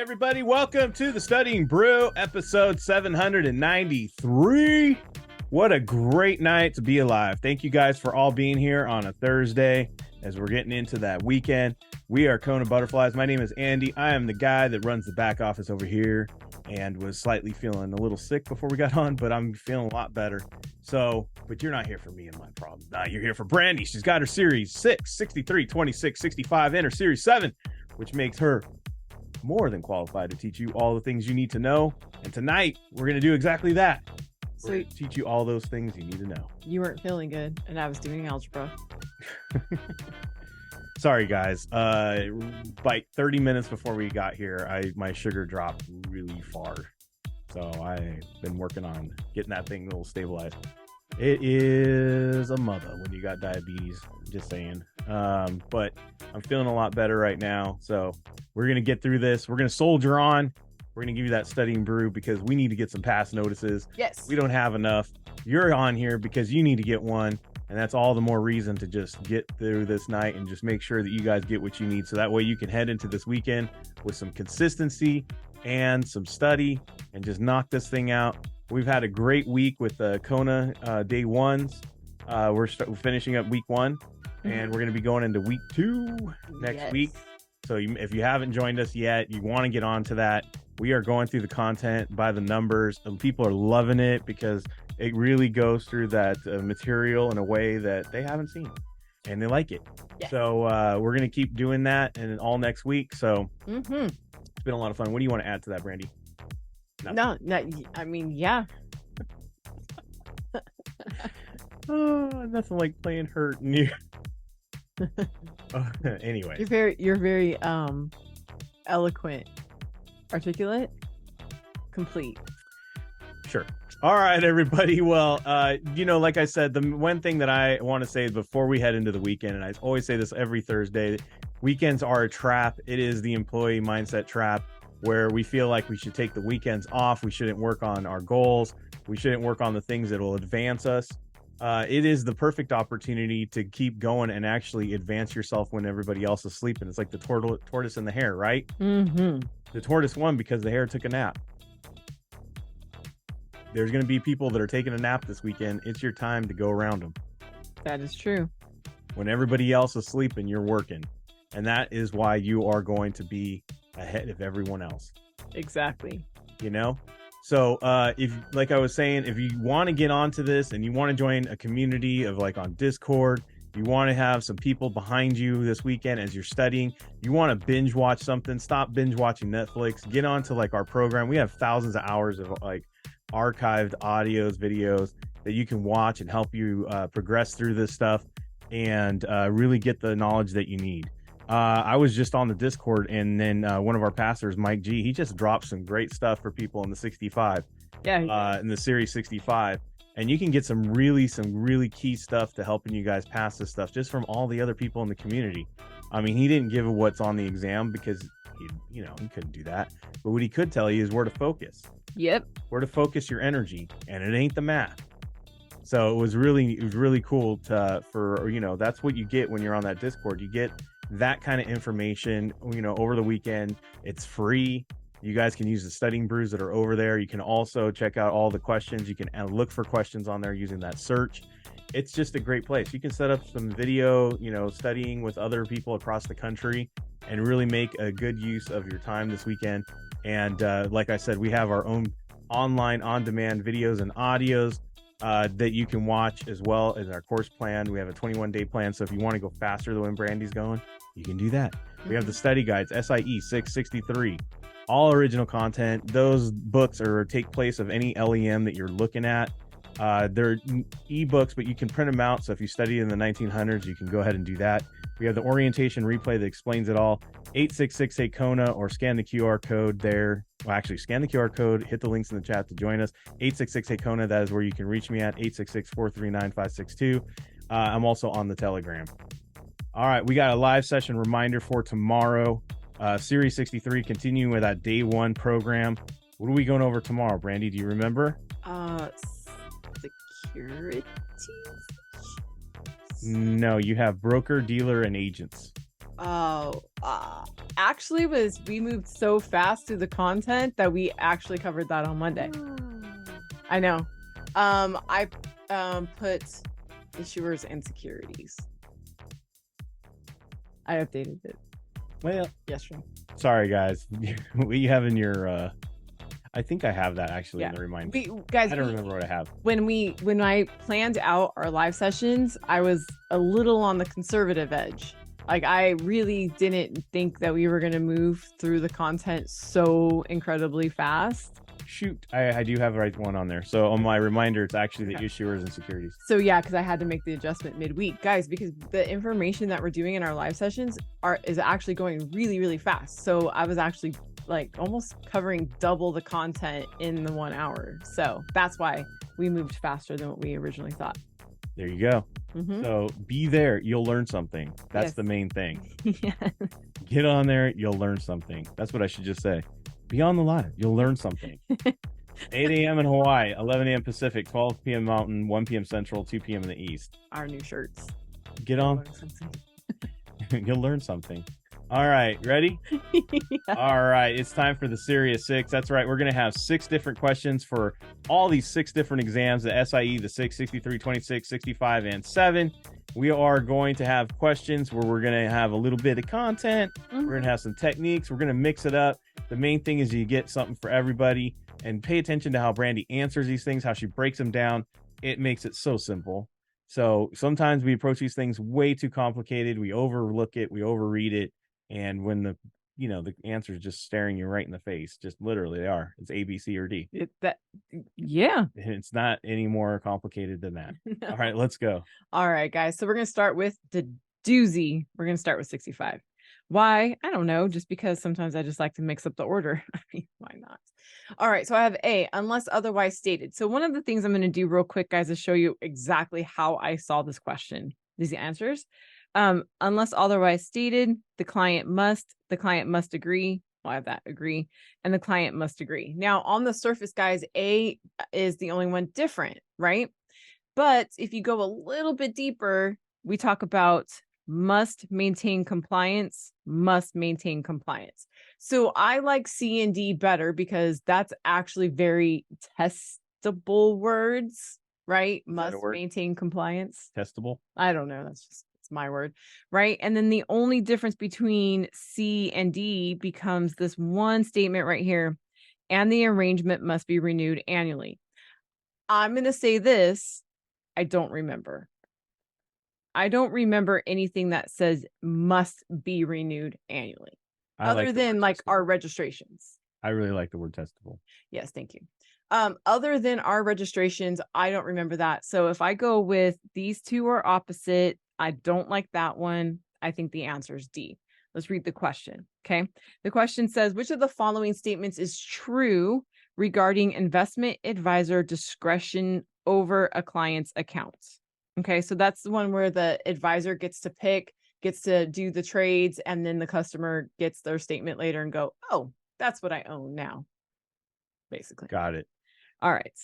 everybody. Welcome to the Studying Brew, episode 793. What a great night to be alive. Thank you guys for all being here on a Thursday as we're getting into that weekend. We are KonaButterflyz. My name is Andy. I am the guy that runs the back office over here and was slightly feeling a little sick before we got on, but I'm feeling a lot better. So, but you're not here for me and my problems. Nah, you're here for Brandy. She's got her Series 6, 63, 26, 65, and her Series 7, which makes her more than qualified to teach you all the things you need to know. And tonight, we're going to do exactly that. So we're going to teach you all those things you need to know. you weren't feeling good, and I was doing algebra. Sorry, guys. Like 30 minutes before we got here, my sugar dropped really far. So I've been working on getting that thing a little stabilized. It is a mother when you got diabetes, just saying. But I'm feeling a lot better right now. So we're going to get through this. We're going to soldier on. We're going to give you that Studying Brew because we need to get some pass notices. Yes. We don't have enough. You're on here because you need to get one. And that's all the more reason to just get through this night and just make sure that you guys get what you need. So that way you can head into this weekend with some consistency and some study and just knock this thing out. We've had a great week with the Kona day ones. We're finishing up week 1 and we're going to be going into week 2 next week. So if you haven't joined us yet, you want to get on to that. We are going through the content by the numbers, and people are loving it because it really goes through that material in a way that they haven't seen, and they like it. Yes. So we're going to keep doing that and all next week. So it's been a lot of fun. What do you want to add to that, Brandy? No, I mean, yeah. Oh, nothing like playing hurt near. Anyway, You're very eloquent, articulate, complete. Sure. All right, everybody. Well, like I said, the one thing that I want to say before we head into the weekend, and I always say this every Thursday, weekends are a trap. It is the employee mindset trap where we feel like we should take the weekends off. We shouldn't work on our goals. We shouldn't work on the things that will advance us. It is the perfect opportunity to keep going and actually advance yourself when everybody else is sleeping. It's like the tortoise and the hare, right? Mm-hmm. The tortoise won because the hare took a nap. There's going to be people that are taking a nap this weekend. It's your time to go around them. That is true. When everybody else is sleeping, you're working. And that is why you are going to be ahead of everyone else. Exactly. So if, like I was saying, if you want to get onto this and you want to join a community of like on Discord, you want to have some people behind you this weekend as you're studying, you want to binge watch something, stop binge watching Netflix, get onto like our program. We have thousands of hours of like archived audios, videos that you can watch and help you progress through this stuff and really get the knowledge that you need. I was just on the Discord, and then one of our pastors, Mike G, he just dropped some great stuff for people in the 65, in the Series 65, and you can get some really key stuff to helping you guys pass this stuff just from all the other people in the community. I mean, he didn't give what's on the exam because he couldn't do that, but what he could tell you is where to focus. Yep. Where to focus your energy, and it ain't the math. So it was really cool for that's what you get when you're on that Discord. You get that kind of information, over the weekend. It's free. You guys can use the studying brews that are over there. You can also check out all the questions. You can look for questions on there using that search. It's just a great place. You can set up some video, studying with other people across the country and really make a good use of your time this weekend. And like I said, we have our own online on-demand videos and audios that you can watch as well as our course plan. We have a 21-day plan. So if you want to go faster than when Brandy's going, you can do that. We have the study guides, SIE 663, all original content. Those books take place of any LEM that you're looking at. They're ebooks, but you can print them out. So if you studied in the 1900s, you can go ahead and do that. We have the orientation replay that explains it all. 866-8KONA or scan the QR code there. Well, actually, scan the QR code, hit the links in the chat to join us. 866-8KONA, that is where you can reach me at 866-439-562. I'm also on the Telegram. All right, we got a live session reminder for tomorrow. Series 63, continuing with that day 1 program. What are we going over tomorrow, Brandy? Do you remember? Security. No, you have broker, dealer, and agents. Oh, actually we moved so fast through the content that we actually covered that on Monday. I know. I put issuers and securities. I updated it Well, yesterday. sorry guys. We have in your I think I have that actually in the reminder. Guys, I don't remember what I have. When I planned out our live sessions, I was a little on the conservative edge. Like, I really didn't think that we were going to move through the content so incredibly fast. Shoot, I do have the right one on there. So on my reminder, it's actually the issuers and securities. So yeah, because I had to make the adjustment midweek, guys, because the information that we're doing in our live sessions is actually going really, really fast. So I was actually like almost covering double the content in the 1 hour. So that's why we moved faster than what we originally thought. There you go. So be there. You'll learn something. That's the main thing. Yeah. Get on there. You'll learn something. That's what I should just say. Be on the live. You'll learn something. 8 a.m. in Hawaii, 11 a.m. Pacific, 12 p.m. Mountain, 1 p.m. Central, 2 p.m. in the East. Our new shirts. Get on. You'll learn something. All right. Ready? Yeah. All right. It's time for the Serious Six. That's right. We're going to have 6 different questions for all these 6 different exams, the SIE, the 6, 63, 26, 65, and 7. We are going to have questions where we're going to have a little bit of content. We're going to have some techniques. We're going to mix it up. The main thing is you get something for everybody, and pay attention to how Brandy answers these things, how she breaks them down. It makes it so simple. So sometimes we approach these things way too complicated. We overlook it. We overread it. And when the answer is just staring you right in the face, just literally they are. It's A, B, C, or D. Yeah. It's not any more complicated than that. No. All right, let's go. All right, guys. So we're going to start with the doozy. We're going to start with 65. Why? I don't know. Just because sometimes I just like to mix up the order. I mean, why not? All right. So I have A, unless otherwise stated. So one of the things I'm going to do real quick, guys, is show you exactly how I saw this question. These answers. Unless otherwise stated, the client must agree. Well, I have that agree, and the client must agree. Now, on the surface, guys, A is the only one different, right? But if you go a little bit deeper, we talk about must maintain compliance. So I like C and D better because that's actually very testable words, right? Must maintain compliance. Testable? I don't know. It's my word, right? And then the only difference between C and D becomes this one statement right here, and the arrangement must be renewed annually. I'm going to say this. I don't remember anything that says must be renewed annually, other than like our registrations. I really like the word testable. Yes, thank you. Other than our registrations, I don't remember that. So if I go with these two are opposite, I don't like that one. I think the answer is D. Let's read the question. Okay. The question says, which of the following statements is true regarding investment advisor discretion over a client's account? Okay. So that's the one where the advisor gets to do the trades, and then the customer gets their statement later and go, oh, that's what I own now. Basically. Got it. All right.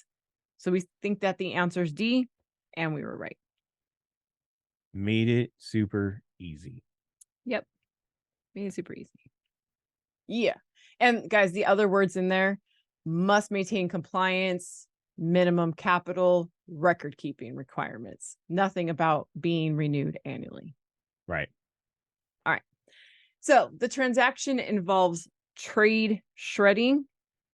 So we think that the answer is D, and we were right. Made it super easy. Yep. Made it super easy. Yeah. And guys, the other words in there: must maintain compliance, minimum capital, record keeping requirements. Nothing about being renewed annually. Right. All right. So the transaction involves trade shredding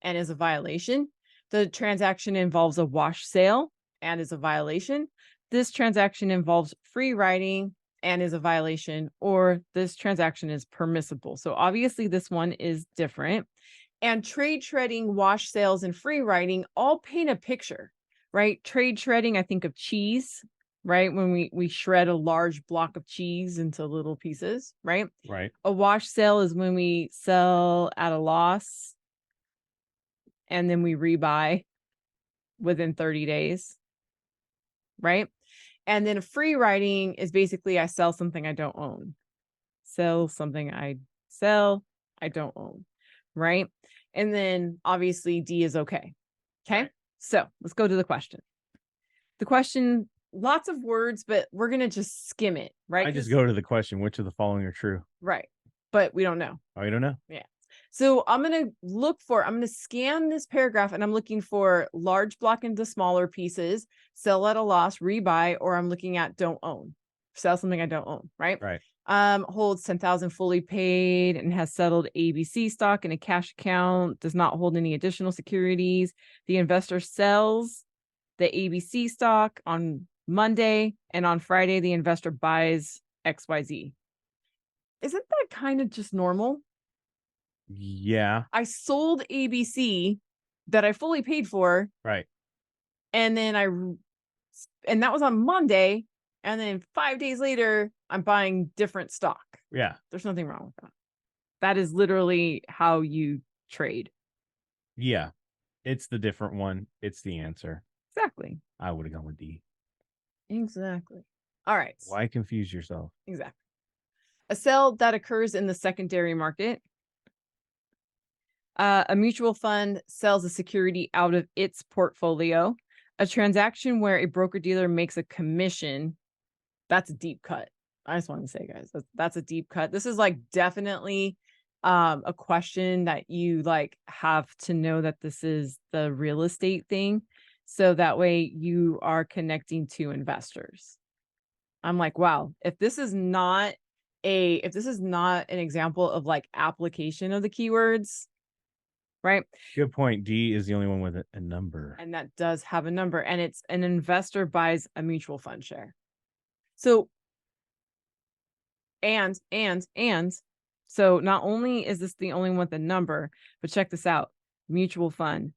and is a violation. The transaction involves a wash sale and is a violation. This transaction involves free riding and is a violation, or this transaction is permissible. So obviously this one is different. And trade shredding, wash sales, and free riding all paint a picture, right? Trade shredding, I think of cheese, right? When we shred a large block of cheese into little pieces, right? Right. A wash sale is when we sell at a loss and then we rebuy within 30 days, right? And then a free riding is basically I sell something I don't own. Sell something I don't own, right? And then obviously D is okay. Okay. Right. So let's go to the question. The question lots of words, but we're going to just skim it, right? I just go to the question, which of the following are true? Right. But we don't know. Oh, you don't know? Yeah. So I'm going to scan this paragraph and I'm looking for large block into smaller pieces, sell at a loss, rebuy, or I'm looking at don't own, sell something I don't own, right? Right. Holds 10,000 fully paid and has settled ABC stock in a cash account, does not hold any additional securities. The investor sells the ABC stock on Monday, and on Friday, the investor buys XYZ. Isn't that kind of just normal? Yeah. I sold ABC that I fully paid for. Right. And then and that was on Monday. And then 5 days later, I'm buying different stock. Yeah. There's nothing wrong with that. That is literally how you trade. Yeah. It's the different one. It's the answer. Exactly. I would have gone with D. Exactly. All right. Why confuse yourself? Exactly. A sale that occurs in the secondary market. A mutual fund sells a security out of its portfolio. A transaction where a broker-dealer makes a commission. That's a deep cut. I just want to say, guys, that's a deep cut. This is like definitely a question that you like have to know that this is the real estate thing. So that way you are connecting to investors. I'm like, wow, if this is not an example of like application of the keywords, right? Good point. D is the only one with a number. And that does have a number, and it's an investor buys a mutual fund share. So, and so not only is this the only one with a number, but check this out. Mutual fund.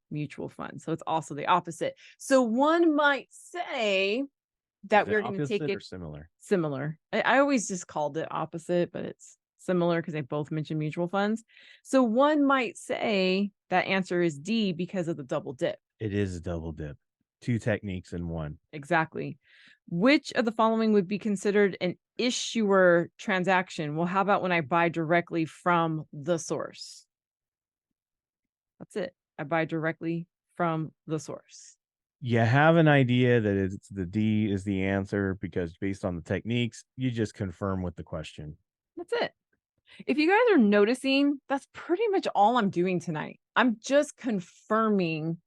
So it's also the opposite. So one might say that we're going to take it similar. I always just called it opposite, but it's similar because they both mention mutual funds. So one might say that answer is D because of the double dip. It is a double dip. 2 techniques in one. Exactly. Which of the following would be considered an issuer transaction? Well, how about when I buy directly from the source? That's it. I buy directly from the source. You have an idea that it's the D is the answer because based on the techniques, you just confirm with the question. That's it. If you guys are noticing, that's pretty much all I'm doing tonight. I'm just confirming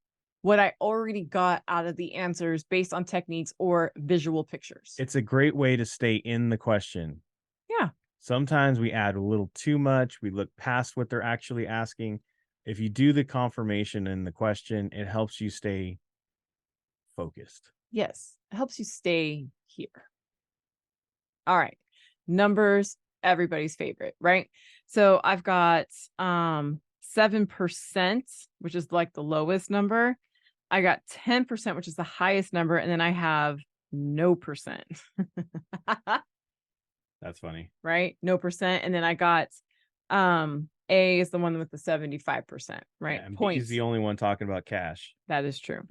what I already got out of the answers based on techniques or visual pictures. It's a great way to stay in the question. Yeah. Sometimes we add a little too much. We look past what they're actually asking. If you do the confirmation in the question, it helps you stay focused. Yes. It helps you stay here. All right. Numbers, everybody's favorite, right? So I've got 7%, which is like the lowest number. I got 10%, which is the highest number, and then I have no percent. That's funny. Right? No percent. And then I got A is the one with the 75%, right? Yeah, and Points. B is the only one talking about cash. That is true.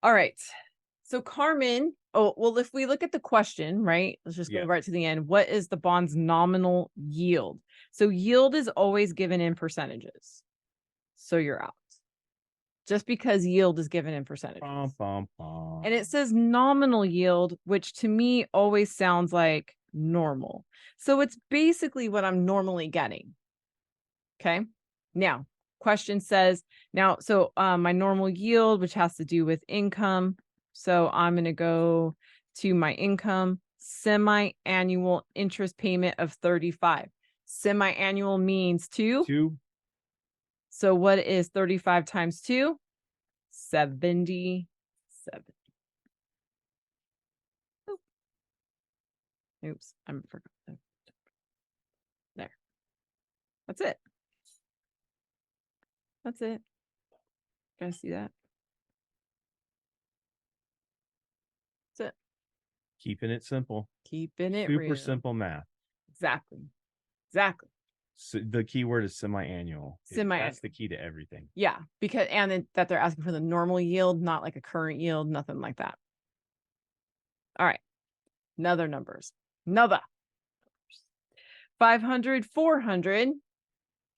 All right. So Carmen, if we look at the question, right? Let's just go right to the end. What is the bond's nominal yield? So yield is always given in percentages. So you're out. Just because yield is given in percentages. And it says nominal yield, which to me always sounds like normal. So it's basically what I'm normally getting. Okay. Now, question says, my normal yield, which has to do with income. So I'm going to go to my income, semi-annual interest payment of 35. Semi-annual means 2. So what is 35 times 2? 77. Oops, I forgot. There. That's it. That's it. You guys see that? That's it. Keeping it simple. Keeping it super real. Simple math. Exactly. So the key word is semi-annual. That's the key to everything. Yeah, because that they're asking for the normal yield, not like a current yield, nothing like that. All right. Another numbers. 500, 400,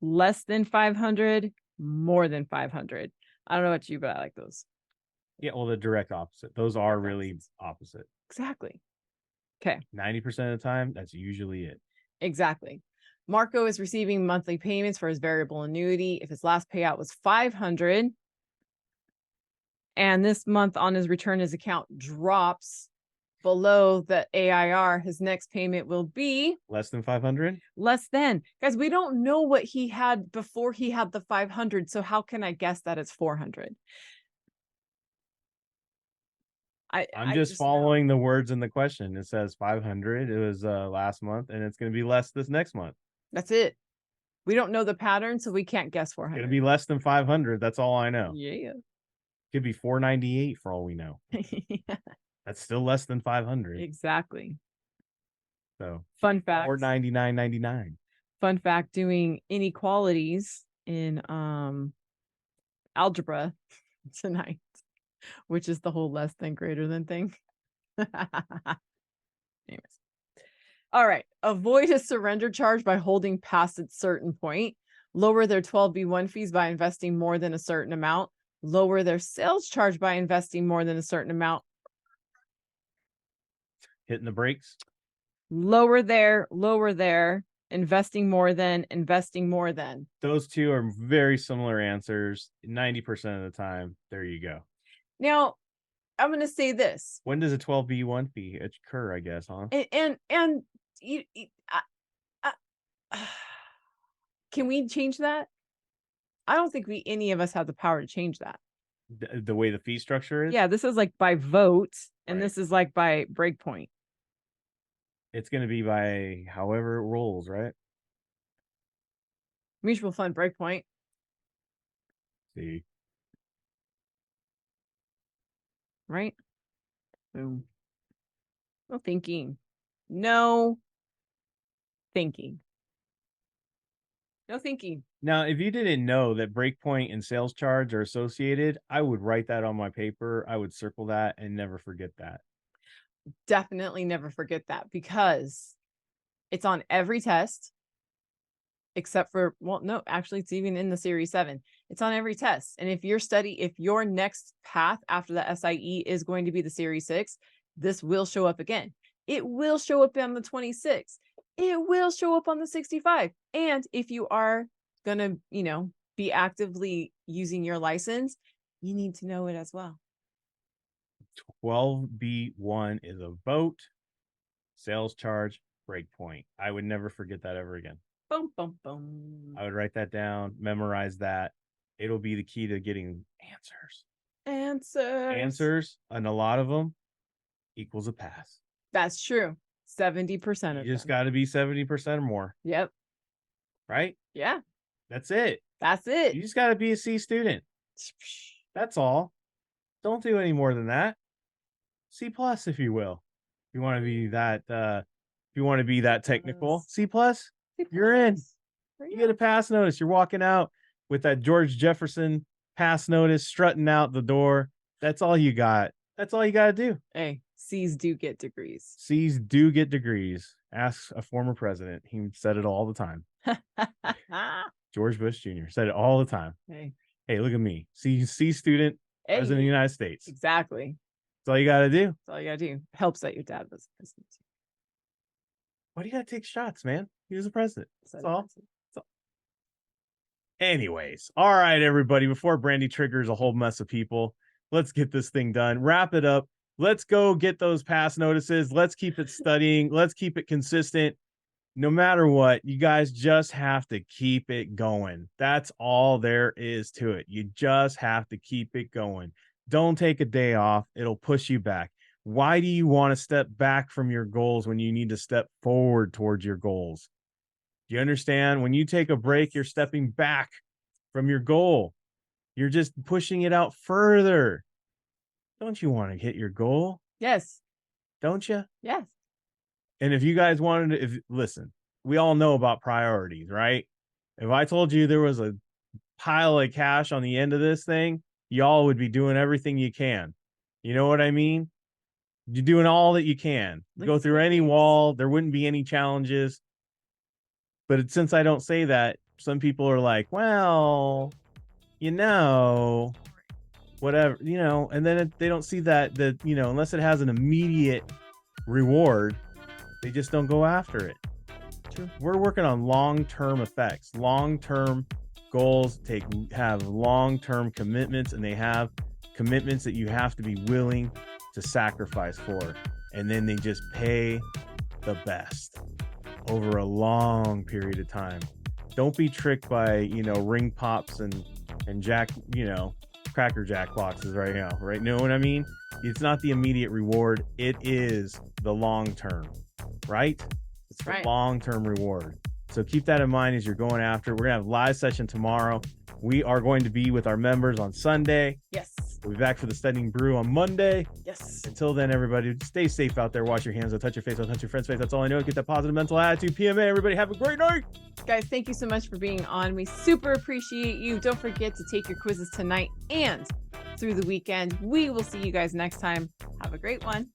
less than 500, more than 500. I don't know about you, but I like those. Yeah, well, the direct opposite. Those are really opposite. Exactly. Okay. 90% of the time, that's usually it. Exactly. Marco is receiving monthly payments for his variable annuity. If his last payout was 500 and this month on his return, his account drops below the AIR, his next payment will be less than 500. Less than. Guys, we don't know what he had before he had the 500. So how can I guess that it's 400? I'm just following the words in the question. It says 500. It was last month, and it's going to be less this next month. That's it. We don't know the pattern, so we can't guess 400. It's going to be less than 500. That's all I know. Yeah. Could be 498 for all we know. Yeah. That's still less than 500. Exactly. So fun fact. 499.99. Fun fact: doing inequalities in algebra tonight, which is the whole less than greater than thing. Anyways. All right. Avoid a surrender charge by holding past a certain point. Lower their 12B1 fees by investing more than a certain amount. Lower their sales charge by investing more than a certain amount. Hitting the brakes. Lower their, investing more than. Those two are very similar answers. 90% of the time. There you go. Now, I'm going to say this. When does a 12B1 fee occur, I guess, huh? And can we change that? I don't think any of us have the power to change that. The way the fee structure is? Yeah, this is like by vote, and this is like by breakpoint. It's going to be by however it rolls, right? Mutual fund breakpoint. See. Right? Boom. No thinking. No thinking. No thinking. Now, if you didn't know that breakpoint and sales charge are associated, I would write that on my paper. I would circle that and never forget that. Definitely never forget that, because it's on every test except for, well, no, actually it's even in the Series 7. It's on every test. And if your next path after the SIE is going to be the Series 6, this will show up again. It will show up on the 26. It will show up on the 65. And if you are going to, be actively using your license, you need to know it as well. 12B1 is a vote, sales charge, breakpoint. I would never forget that ever again. Boom, boom, boom. I would write that down, memorize that. It'll be the key to getting answers, and a lot of them equals a pass. That's true. 70% of you just got to be 70% or more. Yep. Right? Yeah. That's it. That's it. You just got to be a C student. That's all. Don't do any more than that. C plus, if you will. If you want to be that technical, C plus, you're in. You get a pass notice. You're walking out with that George Jefferson pass notice, strutting out the door. That's all you got. That's all you got to do. Hey, C's do get degrees. C's do get degrees. Ask a former president. He said it all the time. George Bush Jr. said it all the time. Hey, look at me. C student, president of the United States. Exactly. That's all you got to do. That's all you got to do. Helps that your dad was president. Why do you got to take shots, man? He was a president. That's all. Anyways, all right, everybody. Before Brandy triggers a whole mess of people, let's get this thing done. Wrap it up. Let's go get those pass notices. Let's keep it studying. Let's keep it consistent. No matter what, you guys just have to keep it going. That's all there is to it. You just have to keep it going. Don't take a day off. It'll push you back. Why do you want to step back from your goals when you need to step forward towards your goals? Do you understand? When you take a break, you're stepping back from your goal. You're just pushing it out further. Don't you want to hit your goal? Yes. Don't you? Yes. And if you guys wanted to, listen, we all know about priorities, right? If I told you there was a pile of cash on the end of this thing, y'all would be doing everything you can. You know what I mean? You're doing all that you can. Go through any wall. There wouldn't be any challenges. But since I don't say that, some people are like, well, whatever, and then they don't see that, unless it has an immediate reward, they just don't go after it. True. We're working on long-term effects, long-term goals, have long-term commitments, and they have commitments that you have to be willing to sacrifice for. And then they just pay the best over a long period of time. Don't be tricked by, ring pops and Jack, Cracker Jack boxes right now, right? Know what I mean? It's not the immediate reward. It is the long term, right? It's the long-term reward. So keep that in mind as you're going after. We're going to have a live session tomorrow. We are going to be with our members on Sunday. Yes. We'll be back for the Studying Brew on Monday. Yes. Until then, everybody, stay safe out there. Wash your hands. Don't touch your face. Don't touch your friend's face. That's all I know. Get that positive mental attitude. PMA. Everybody have a great night. Guys, thank you so much for being on. We super appreciate you. Don't forget to take your quizzes tonight and through the weekend. We will see you guys next time. Have a great one.